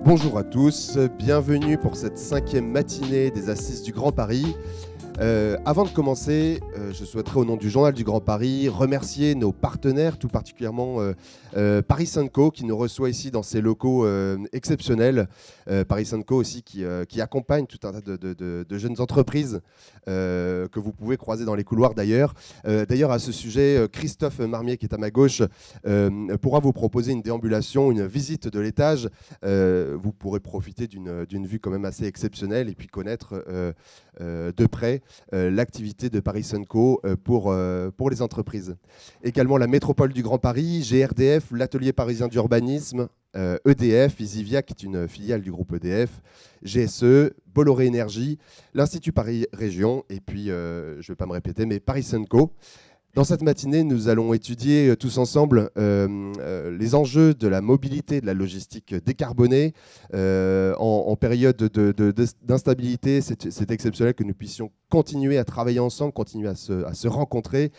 Bonjour à tous, bienvenue pour cette 5e matinée des Assises du Grand Paris. Avant de commencer, je souhaiterais au nom du Journal du Grand Paris remercier nos partenaires, tout particulièrement Paris Co qui nous reçoit ici dans ses locaux exceptionnels. Paris Co aussi qui accompagne tout un tas de jeunes entreprises que vous pouvez croiser dans les couloirs d'ailleurs. D'ailleurs à ce sujet, Christophe Marmier qui est à ma gauche pourra vous proposer une déambulation, une visite de l'étage. Vous pourrez profiter d'une vue quand même assez exceptionnelle et puis connaître de près l'activité de Paris Co pour les entreprises. Également la métropole du Grand Paris, GRDF, l'atelier parisien d'urbanisme, EDF, Isivia qui est une filiale du groupe EDF, GSE, Bolloré Énergie, l'Institut Paris Région et puis, je ne vais pas me répéter, mais Paris Co. Dans cette matinée, nous allons étudier tous ensemble les enjeux de la mobilité, de la logistique décarbonée. En période d'instabilité, c'est exceptionnel que nous puissions continuer à travailler ensemble, continuer à se rencontrer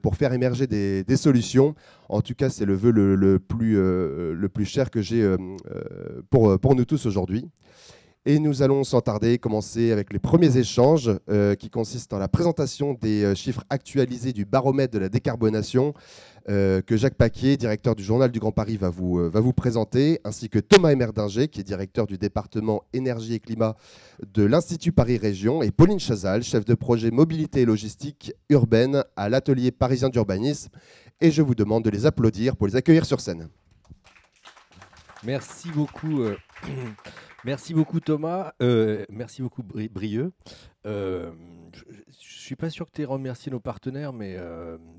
pour faire émerger des solutions. En tout cas, c'est le vœu le plus cher que j'ai pour nous tous aujourd'hui. Et nous allons sans tarder commencer avec les premiers échanges qui consistent en la présentation des chiffres actualisés du baromètre de la décarbonation que Jacques Paquier, directeur du Journal du Grand Paris, va vous présenter, ainsi que Thomas Emerdinger, qui est directeur du département énergie et climat de l'Institut Paris Région, et Pauline Chazal, chef de projet mobilité et logistique urbaine à l'atelier parisien d'urbanisme. Et je vous demande de les applaudir pour les accueillir sur scène. Merci beaucoup. Merci beaucoup Thomas, merci beaucoup Brieux. Je ne suis pas sûr que tu aies remercié nos partenaires, mais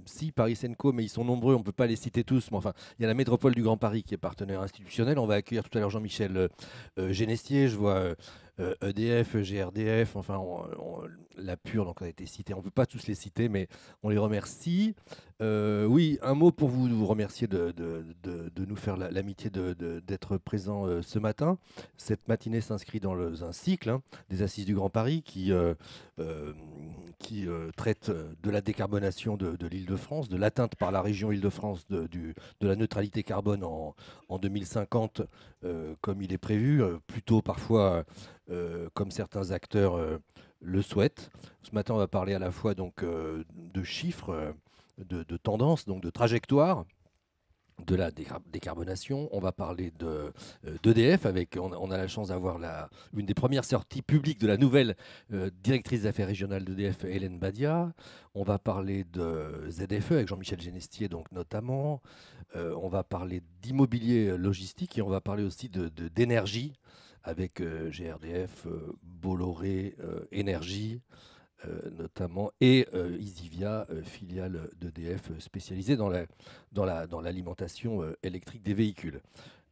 si, Paris Co, mais ils sont nombreux, on ne peut pas les citer tous. Mais enfin, il y a la métropole du Grand Paris qui est partenaire institutionnel. On va accueillir tout à l'heure Jean-Michel Génestier, je vois EDF, GRDF, enfin la Pure, donc on a été cité. On ne peut pas tous les citer, mais on les remercie. Oui, un mot pour vous remercier de nous faire l'amitié d'être présent ce matin. Cette matinée s'inscrit dans un cycle des Assises du Grand Paris qui traite de la décarbonation de l'Île-de-France, de l'atteinte par la région Île-de-France de la neutralité carbone en 2050, comme il est prévu, plutôt parfois comme certains acteurs le souhaitent. Ce matin, on va parler à la fois donc, de chiffres, de tendances, donc de trajectoires de la décarbonation. On va parler d'EDF, on a la chance d'avoir une des premières sorties publiques de la nouvelle directrice des affaires régionales d'EDF, Hélène Badia. On va parler de ZFE avec Jean-Michel Génestier, donc notamment. On va parler d'immobilier logistique et on va parler aussi d'énergie avec GRDF, Bolloré Énergie, notamment, et Isivia, filiale d'EDF spécialisée dans l'alimentation électrique des véhicules.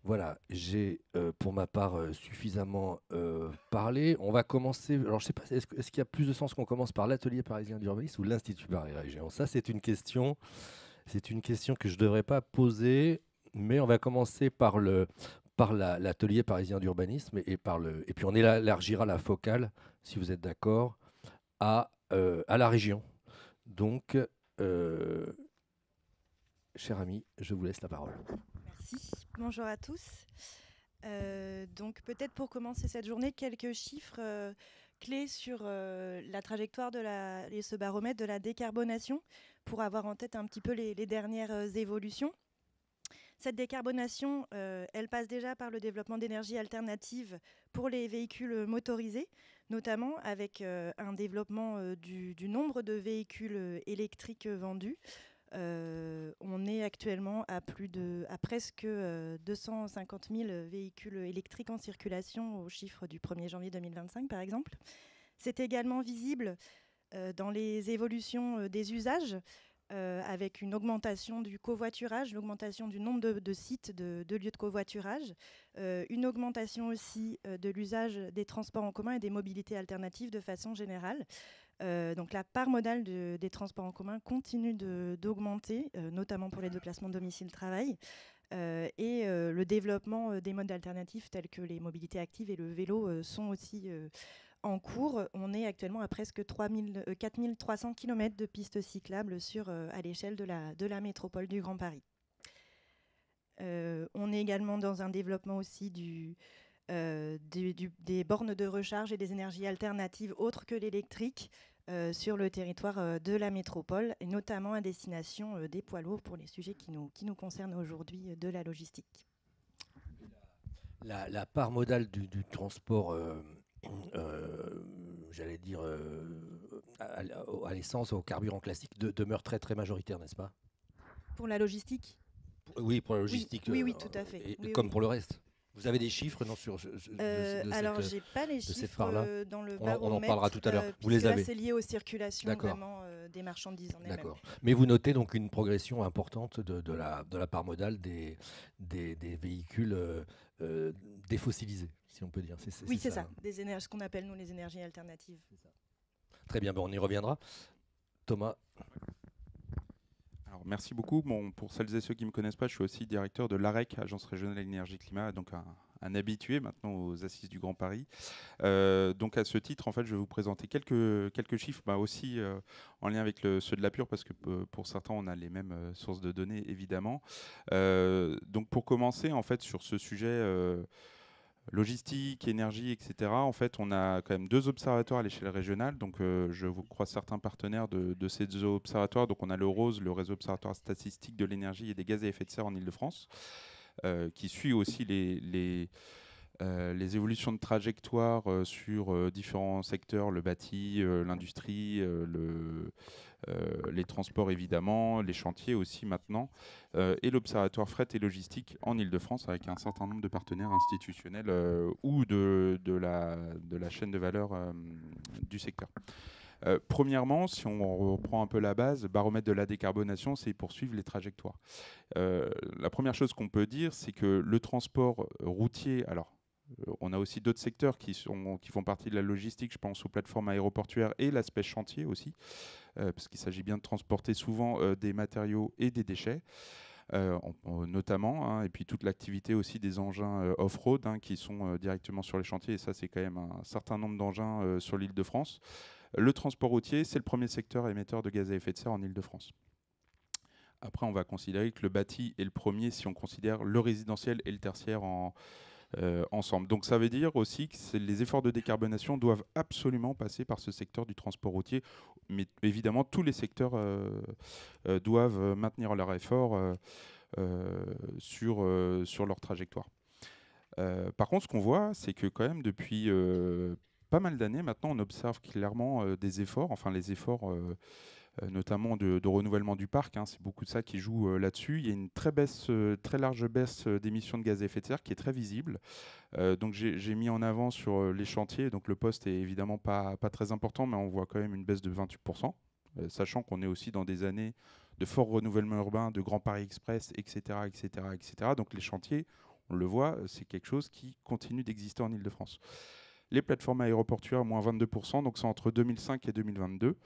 Voilà, j'ai pour ma part suffisamment parlé. On va commencer. Alors, je ne sais pas, est-ce qu'il y a plus de sens qu'on commence par l'atelier parisien d'urbanisme ou l'Institut Paris Région? Ça, c'est une question que je ne devrais pas poser, mais on va commencer par l'atelier parisien d'urbanisme et puis on élargira la focale, si vous êtes d'accord, à la région. Donc, cher ami, je vous laisse la parole. Merci. Bonjour à tous. Donc peut-être pour commencer cette journée, quelques chiffres clés sur la trajectoire de ce baromètre de la décarbonation pour avoir en tête un petit peu les dernières évolutions. Cette décarbonation, elle passe déjà par le développement d'énergies alternatives pour les véhicules motorisés, notamment avec un développement du nombre de véhicules électriques vendus. On est actuellement à presque 250 000 véhicules électriques en circulation au chiffre du 1er janvier 2025, par exemple. C'est également visible dans les évolutions des usages, avec une augmentation du covoiturage, l'augmentation du nombre de sites de lieux de covoiturage, une augmentation aussi de l'usage des transports en commun et des mobilités alternatives de façon générale. Donc la part modale des transports en commun continue d'augmenter, notamment pour les déplacements domicile-travail. Et le développement des modes alternatifs tels que les mobilités actives et le vélo sont aussi en cours. On est actuellement à presque 4300 km de pistes cyclables à l'échelle de la métropole du Grand Paris. On est également dans un développement aussi des bornes de recharge et des énergies alternatives autres que l'électrique sur le territoire de la métropole, et notamment à destination des poids lourds pour les sujets qui nous concernent aujourd'hui de la logistique. La part modale du transport, j'allais dire, à l'essence, au carburant classique, demeure très, très majoritaire, n'est-ce pas? Pour la logistique? Oui, pour la logistique. Oui, tout à fait. Et Oui, comme oui. pour le reste. Vous avez des chiffres non, Alors, j'ai pas les cette chiffres part-là dans le on baromètre. en parlera tout à l'heure. Vous Puisque les là, avez. c'est lié aux circulations D'accord. vraiment des marchandises en elles-mêmes. D'accord. Mais vous notez donc une progression importante de la part modale des véhicules défossilisés, si on peut dire. Oui, c'est ça. Ce qu'on appelle, nous, les énergies alternatives. Très bien, on y reviendra. Thomas. Alors, merci beaucoup. Bon, pour celles et ceux qui ne me connaissent pas, je suis aussi directeur de l'AREC, Agence régionale énergie climat, donc un habitué maintenant aux Assises du Grand Paris. Donc à ce titre, en fait, je vais vous présenter quelques chiffres, aussi en lien avec ceux de la Pure, parce que pour certains, on a les mêmes sources de données, évidemment. Donc pour commencer, en fait, sur ce sujet logistique, énergie, etc. En fait, on a quand même 2 observatoires à l'échelle régionale. Donc, je vous crois certains partenaires de ces 2 observatoires. Donc, on a le ROSE, le réseau observatoire statistique de l'énergie et des gaz à effet de serre en Île-de-France, qui suit aussi les évolutions de trajectoire sur différents secteurs, le bâti, l'industrie, les transports évidemment, les chantiers aussi maintenant, et l'Observatoire fret et logistique en Île-de-France avec un certain nombre de partenaires institutionnels ou de la chaîne de valeur du secteur. Premièrement, si on reprend un peu la base, baromètre de la décarbonation, c'est poursuivre les trajectoires. La première chose qu'on peut dire, c'est que le transport routier, alors on a aussi d'autres secteurs qui font partie de la logistique, je pense aux plateformes aéroportuaires et l'aspect chantier aussi, parce qu'il s'agit bien de transporter souvent des matériaux et des déchets. Notamment, et puis toute l'activité aussi des engins off-road qui sont directement sur les chantiers, et ça c'est quand même un certain nombre d'engins sur l'Île-de-France. Le transport routier, c'est le premier secteur émetteur de gaz à effet de serre en Île-de-France. Après, on va considérer que le bâti est le premier si on considère le résidentiel et le tertiaire ensemble. Donc ça veut dire aussi que les efforts de décarbonation doivent absolument passer par ce secteur du transport routier, mais évidemment tous les secteurs doivent maintenir leur effort sur leur trajectoire. Par contre, ce qu'on voit, c'est que quand même depuis pas mal d'années maintenant, on observe clairement des efforts, enfin les efforts notamment de renouvellement du parc, c'est beaucoup de ça qui joue là-dessus. Il y a une très large baisse d'émissions de gaz à effet de serre qui est très visible. Donc j'ai mis en avant sur les chantiers, donc le poste est évidemment pas très important, mais on voit quand même une baisse de 28%, sachant qu'on est aussi dans des années de fort renouvellement urbain, de Grand Paris Express, etc., etc., etc. Donc les chantiers, on le voit, c'est quelque chose qui continue d'exister en Île-de-France. Les plateformes aéroportuaires, moins 22%, donc c'est entre 2005 et 2022.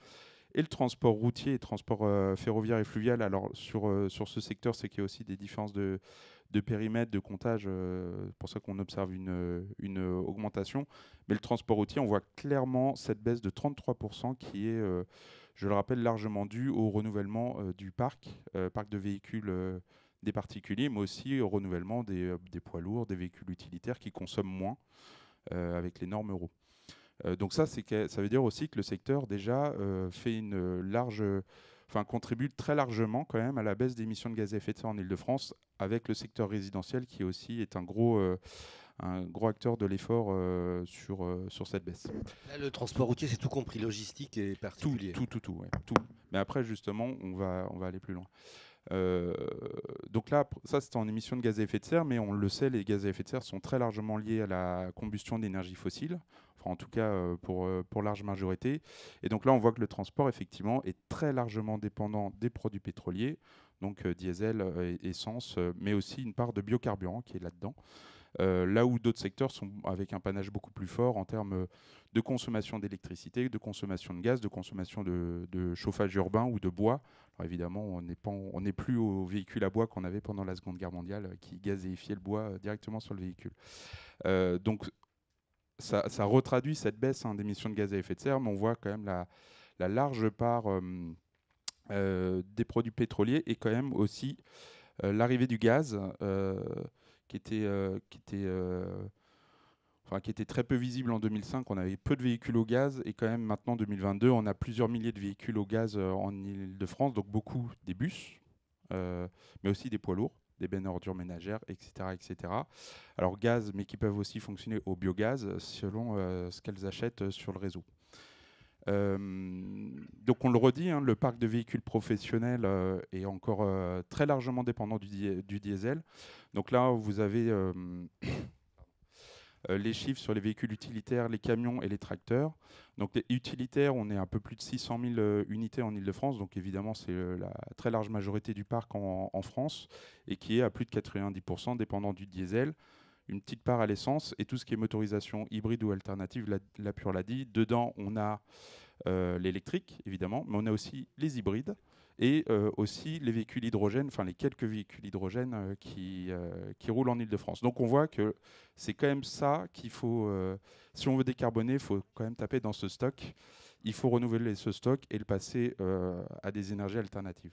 Et le transport routier et transport ferroviaire et fluvial, alors sur ce secteur, c'est qu'il y a aussi des différences de périmètre, de comptage, c'est pour ça qu'on observe une augmentation. Mais le transport routier, on voit clairement cette baisse de 33% qui est, je le rappelle, largement due au renouvellement du parc de véhicules des particuliers, mais aussi au renouvellement des poids lourds, des véhicules utilitaires qui consomment moins avec les normes Euro. Donc ça veut dire aussi que le secteur déjà fait contribue très largement quand même à la baisse d'émissions de gaz à effet de serre en Île-de-France, avec le secteur résidentiel qui aussi est un gros acteur de l'effort sur cette baisse. Là, le transport routier, c'est tout compris, logistique et particulier. Tout, ouais, tout. Mais après, justement, on va aller plus loin. Donc là, ça c'est en émissions de gaz à effet de serre, mais on le sait, les gaz à effet de serre sont très largement liés à la combustion d'énergie fossile, enfin en tout cas pour large majorité. Et donc là, on voit que le transport, effectivement, est très largement dépendant des produits pétroliers, donc diesel, essence, mais aussi une part de biocarburant qui est là-dedans. Là où d'autres secteurs sont avec un panache beaucoup plus fort en termes de consommation d'électricité, de consommation de gaz, de consommation de chauffage urbain ou de bois. Alors évidemment, on n'est plus aux véhicules à bois qu'on avait pendant la Seconde Guerre mondiale qui gazéifiaient le bois directement sur le véhicule. Donc ça retraduit cette baisse d'émissions de gaz à effet de serre, mais on voit quand même la large part des produits pétroliers et quand même aussi l'arrivée du gaz qui était qui était très peu visible en 2005. On avait peu de véhicules au gaz et quand même maintenant 2022, on a plusieurs milliers de véhicules au gaz en Île-de-France, donc beaucoup des bus, mais aussi des poids lourds, des bennes ordures ménagères, etc., etc. Alors gaz, mais qui peuvent aussi fonctionner au biogaz selon ce qu'elles achètent sur le réseau. Donc on le redit, hein, le parc de véhicules professionnels est encore très largement dépendant du diesel. Donc là, vous avez les chiffres sur les véhicules utilitaires, les camions et les tracteurs. Donc les utilitaires, on est à un peu plus de 600 000 unités en Île-de-France. Donc évidemment, c'est la très large majorité du parc en France et qui est à plus de 90% dépendant du diesel. Une petite part à l'essence et tout ce qui est motorisation hybride ou alternative, la Pure l'a dit. Dedans, on a l'électrique, évidemment, mais on a aussi les hybrides et aussi les véhicules hydrogène, enfin les quelques véhicules hydrogène qui roulent en Île-de-France. Donc on voit que c'est quand même ça qu'il faut, si on veut décarboner, il faut quand même taper dans ce stock. Il faut renouveler ce stock et le passer à des énergies alternatives.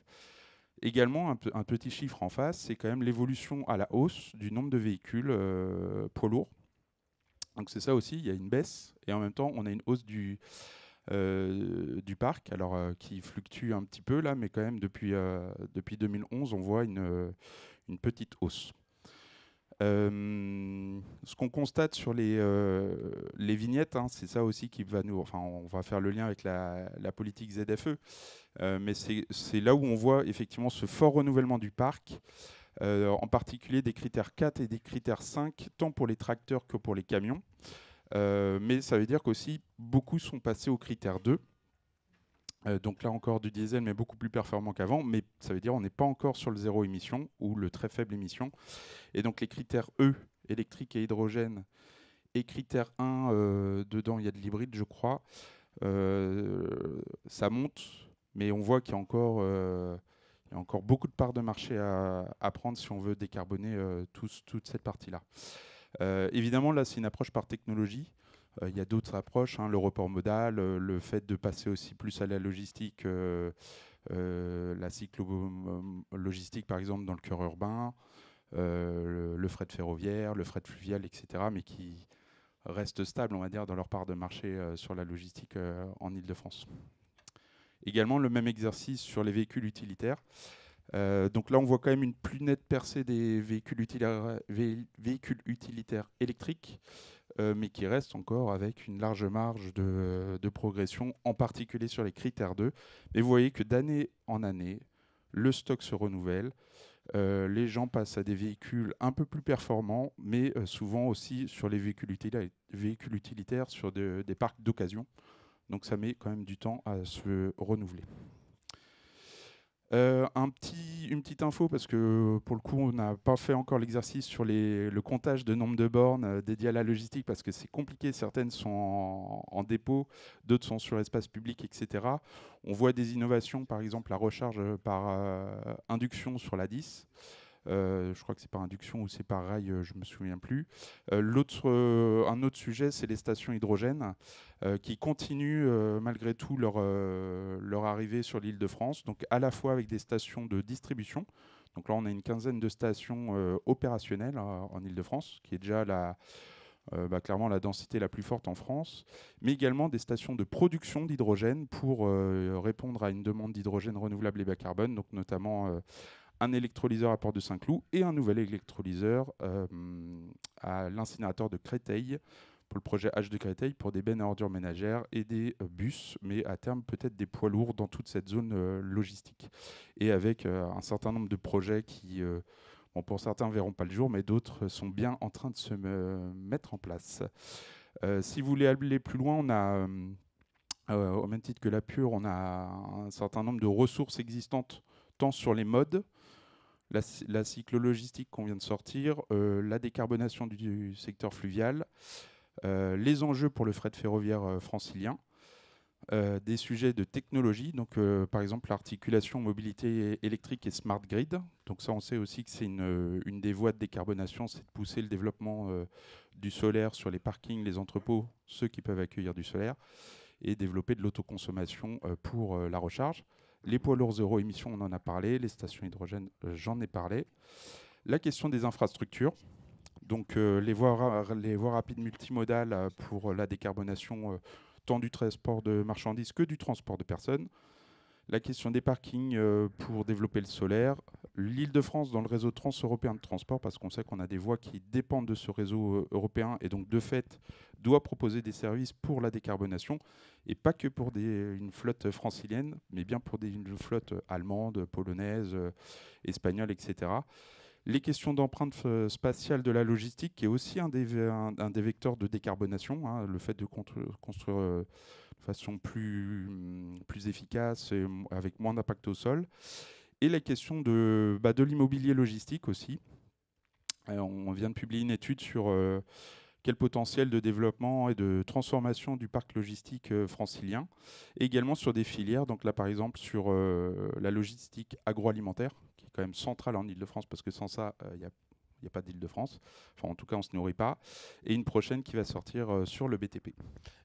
Également, un petit chiffre en face, c'est quand même l'évolution à la hausse du nombre de véhicules poids lourds. Donc c'est ça aussi, il y a une baisse et en même temps on a une hausse du parc, alors qui fluctue un petit peu là, mais quand même depuis 2011 on voit une petite hausse. Ce qu'on constate sur les vignettes, hein, c'est ça aussi qui va nous, enfin on va faire le lien avec la politique ZFE, mais c'est là où on voit effectivement ce fort renouvellement du parc, en particulier des critères 4 et des critères 5, tant pour les tracteurs que pour les camions. Mais ça veut dire qu'aussi beaucoup sont passés au critère 2. Donc là encore du diesel, mais beaucoup plus performant qu'avant. Mais ça veut dire qu'on n'est pas encore sur le zéro émission ou le très faible émission. Et donc les critères E, électrique et hydrogène, et critère 1, dedans il y a de l'hybride, je crois. Ça monte, mais on voit qu'il y a encore beaucoup de parts de marché à prendre si on veut décarboner toute cette partie-là. Évidemment, là, c'est une approche par technologie. Il y a d'autres approches, hein, le report modal, le fait de passer aussi plus à la logistique, la cyclo-logistique, par exemple, dans le cœur urbain, le fret ferroviaire, le fret fluvial, etc., mais qui restent stables, on va dire, dans leur part de marché sur la logistique en Île-de-France. Également, le même exercice sur les véhicules utilitaires. Donc là, on voit quand même une plus nette percée des véhicules utilitaires électriques, mais qui restent encore avec une large marge de progression, en particulier sur les critères 2. Mais vous voyez que d'année en année, le stock se renouvelle. Les gens passent à des véhicules un peu plus performants, mais souvent aussi sur les véhicules utilitaires sur des parcs d'occasion. Donc ça met quand même du temps à se renouveler. Une petite info, parce que pour le coup, on n'a pas fait encore l'exercice sur le comptage de nombre de bornes dédiées à la logistique, parce que c'est compliqué. Certaines sont en dépôt, d'autres sont sur espace public, etc. On voit des innovations, par exemple la recharge par induction sur la 10. Je crois que c'est par induction ou c'est par rail, je ne me souviens plus. Un autre sujet, c'est les stations hydrogène qui continuent malgré tout leur arrivée sur l'Île-de-France, donc à la fois avec des stations de distribution. Donc là, on a une quinzaine de stations opérationnelles en Île-de-France, qui est déjà clairement la densité la plus forte en France, mais également des stations de production d'hydrogène pour répondre à une demande d'hydrogène renouvelable et bas carbone, donc notamment un électrolyseur à Port de Saint-Cloud et un nouvel électrolyseur à l'incinérateur de Créteil, pour le projet H de Créteil, pour des bennes à ordures ménagères et des bus, mais à terme peut-être des poids lourds dans toute cette zone logistique. Et avec un certain nombre de projets qui, pour certains, ne verront pas le jour, mais d'autres sont bien en train de se mettre en place. Si vous voulez aller plus loin, on a, au même titre que la Pure, on a un certain nombre de ressources existantes, tant sur les modes, la cyclo-logistique qu'on vient de sortir, la décarbonation du secteur fluvial, les enjeux pour le fret ferroviaire francilien, des sujets de technologie, donc par exemple l'articulation mobilité électrique et smart grid. Donc ça, on sait aussi que c'est une des voies de décarbonation, c'est de pousser le développement du solaire sur les parkings, les entrepôts, ceux qui peuvent accueillir du solaire, et développer de l'autoconsommation pour la recharge. Les poids lourds zéro émission, on en a parlé. Les stations hydrogène, j'en ai parlé. La question des infrastructures. Donc les voies rapides multimodales pour la décarbonation tant du transport de marchandises que du transport de personnes. La question des parkings pour développer le solaire. L'Île-de-France dans le réseau transeuropéen de transport, parce qu'on sait qu'on a des voies qui dépendent de ce réseau européen et donc de fait doit proposer des services pour la décarbonation et pas que pour une flotte francilienne, mais bien pour une flotte allemande, polonaise, espagnole, etc. Les questions d'empreinte spatiale de la logistique, qui est aussi un des vecteurs de décarbonation, hein, le fait de construire de façon plus efficace et avec moins d'impact au sol. Et la question de l'immobilier logistique aussi. On vient de publier une étude sur quel potentiel de développement et de transformation du parc logistique francilien, et également sur des filières, donc là par exemple sur la logistique agroalimentaire, qui est quand même centrale en Ile-de-France, parce que sans ça, il n'y a pas d'Île-de-France, enfin en tout cas on ne se nourrit pas, et une prochaine qui va sortir sur le BTP.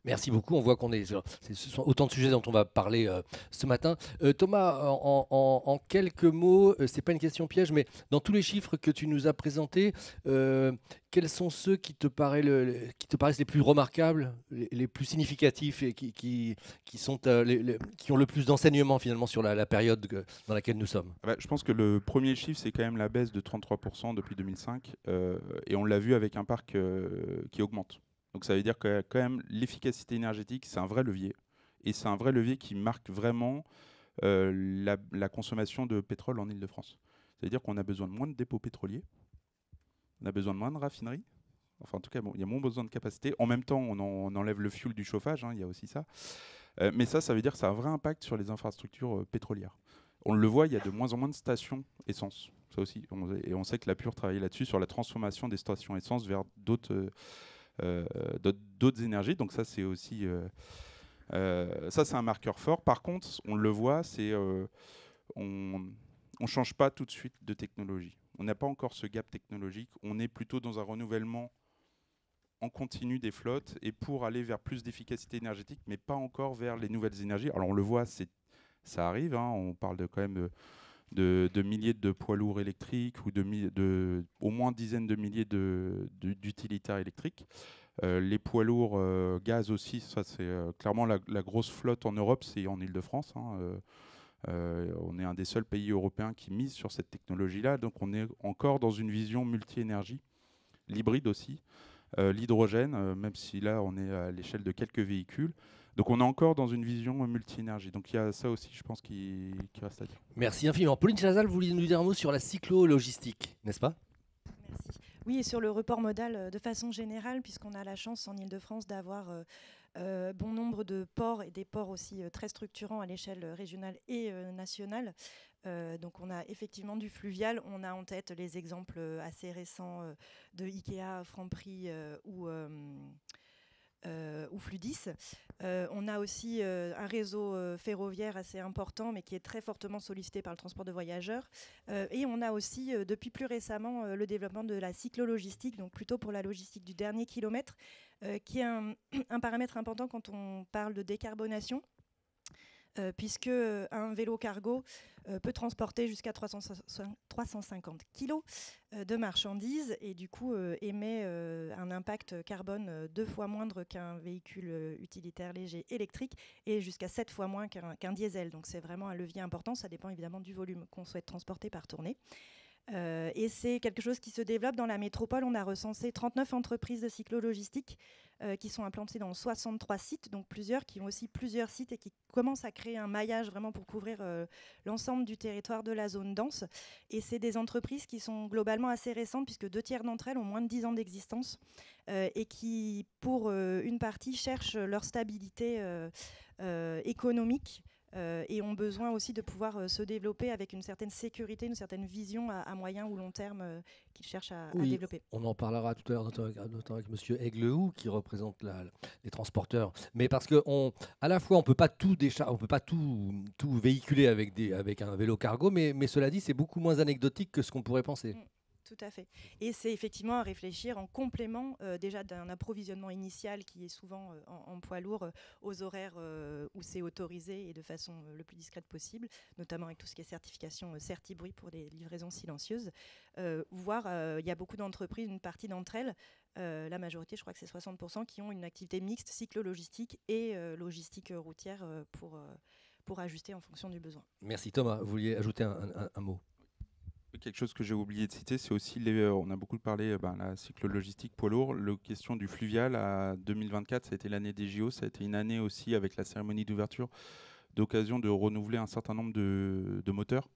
Merci beaucoup. On voit ce sont autant de sujets dont on va parler ce matin. Thomas, en quelques mots, c'est pas une question piège, mais dans tous les chiffres que tu nous as présentés, quels sont ceux qui te paraissent les plus remarquables, les plus significatifs et qui ont le plus d'enseignements finalement sur la période dans laquelle nous sommes? Je pense que le premier chiffre, c'est quand même la baisse de 33% depuis 2005, et on l'a vu avec un parc qui augmente. Donc ça veut dire que quand même l'efficacité énergétique, c'est un vrai levier. Et c'est un vrai levier qui marque vraiment la consommation de pétrole en Ile-de-France. Ça veut dire qu'on a besoin de moins de dépôts pétroliers, on a besoin de moins de raffineries. Enfin, en tout cas, il y a moins besoin de capacité. En même temps, on enlève le fuel du chauffage, hein, il y a aussi ça. Mais ça veut dire que ça a un vrai impact sur les infrastructures pétrolières. On le voit, il y a de moins en moins de stations essence. Ça aussi. Et on sait que la Pure travaille là-dessus, sur la transformation des stations essence vers d'autres énergies. Donc ça, c'est aussi c'est un marqueur fort. Par contre, on le voit, on ne change pas tout de suite de technologie. On n'a pas encore ce gap technologique. On est plutôt dans un renouvellement en continu des flottes et pour aller vers plus d'efficacité énergétique, mais pas encore vers les nouvelles énergies. Alors on le voit, ça arrive. Hein, on parle quand même de milliers de poids lourds électriques ou au moins dizaines de milliers d'utilitaires électriques. Les poids lourds gaz aussi, ça c'est clairement la grosse flotte en Europe, c'est en Île-de-France. Hein, on est un des seuls pays européens qui mise sur cette technologie-là, donc on est encore dans une vision multi-énergie, l'hybride aussi, l'hydrogène, même si là on est à l'échelle de quelques véhicules. Donc on est encore dans une vision multi-énergie. Donc il y a ça aussi, je pense, qui reste à dire. Merci infiniment. Pauline Chazal, vous vouliez nous dire un mot sur la cyclo-logistique, n'est-ce pas? Merci. Oui, et sur le report modal de façon générale, puisqu'on a la chance en Ile-de-France d'avoir bon nombre de ports, et des ports aussi très structurants à l'échelle régionale et nationale. Donc on a effectivement du fluvial. On a en tête les exemples assez récents de Ikea, Franprix ou Fludis. On a aussi un réseau ferroviaire assez important, mais qui est très fortement sollicité par le transport de voyageurs. Et on a aussi, depuis plus récemment, le développement de la cyclo-logistique, donc plutôt pour la logistique du dernier kilomètre, qui est un paramètre important quand on parle de décarbonation. Puisque un vélo cargo peut transporter jusqu'à 350 kg de marchandises et du coup émet un impact carbone 2 fois moindre qu'un véhicule utilitaire léger électrique et jusqu'à 7 fois moins qu'un diesel. Donc c'est vraiment un levier important, ça dépend évidemment du volume qu'on souhaite transporter par tournée. Et c'est quelque chose qui se développe dans la métropole. On a recensé 39 entreprises de cyclo-logistique qui sont implantées dans 63 sites, donc qui ont aussi plusieurs sites et qui commencent à créer un maillage vraiment pour couvrir l'ensemble du territoire de la zone dense. Et c'est des entreprises qui sont globalement assez récentes, puisque 2 tiers d'entre elles ont moins de 10 ans d'existence et qui, pour une partie, cherchent leur stabilité économique. Et ont besoin aussi de pouvoir se développer avec une certaine sécurité, une certaine vision à moyen ou long terme qu'ils cherchent à développer. On en parlera tout à l'heure, notamment avec M. Aiglehoux, qui représente les transporteurs. Mais parce qu'à la fois, on ne peut pas tout véhiculer avec un vélo cargo, mais cela dit, c'est beaucoup moins anecdotique que ce qu'on pourrait penser. Tout à fait. Et c'est effectivement à réfléchir en complément déjà d'un approvisionnement initial qui est souvent en poids lourd aux horaires où c'est autorisé et de façon le plus discrète possible, notamment avec tout ce qui est certification Certibruit pour les livraisons silencieuses. Voire, il y a beaucoup d'entreprises, une partie d'entre elles, la majorité, je crois que c'est 60%, qui ont une activité mixte cyclo-logistique et logistique routière pour ajuster en fonction du besoin. Merci Thomas, vous vouliez ajouter un mot? Quelque chose que j'ai oublié de citer, c'est aussi, on a beaucoup parlé la cyclo-logistique poids lourd, la question du fluvial. À 2024, ça a été l'année des JO, ça a été une année aussi avec la cérémonie d'ouverture d'occasion de renouveler un certain nombre de moteurs.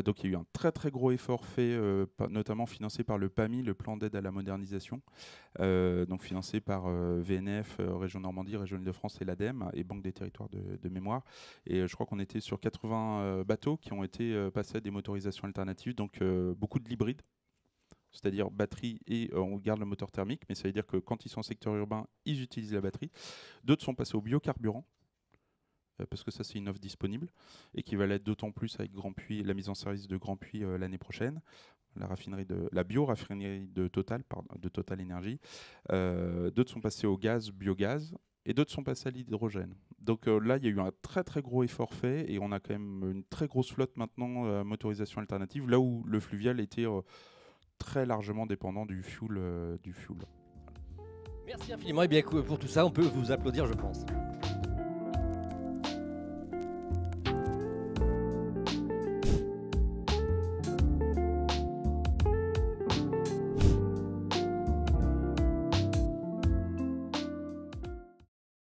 Donc il y a eu un très très gros effort fait, notamment financé par le PAMI, le plan d'aide à la modernisation, donc financé par VNF, Région Normandie, Région Île-de-France et l'ADEME et Banque des territoires de mémoire. Et je crois qu'on était sur 80 bateaux qui ont été passés à des motorisations alternatives, donc beaucoup de l'hybride. C'est-à-dire batterie et on garde le moteur thermique, mais ça veut dire que quand ils sont en secteur urbain, ils utilisent la batterie. D'autres sont passés au biocarburant, parce que ça c'est une offre disponible et qui va l'être d'autant plus avec Grand Puy, la mise en service de Grand Puy l'année prochaine, la bio-raffinerie de Total Énergie. D'autres sont passés au gaz, biogaz, et d'autres sont passés à l'hydrogène. Donc là, il y a eu un très très gros effort fait et on a quand même une très grosse flotte maintenant motorisation alternative, là où le fluvial était très largement dépendant du fuel. Merci infiniment. Et bien pour tout ça, on peut vous applaudir, je pense.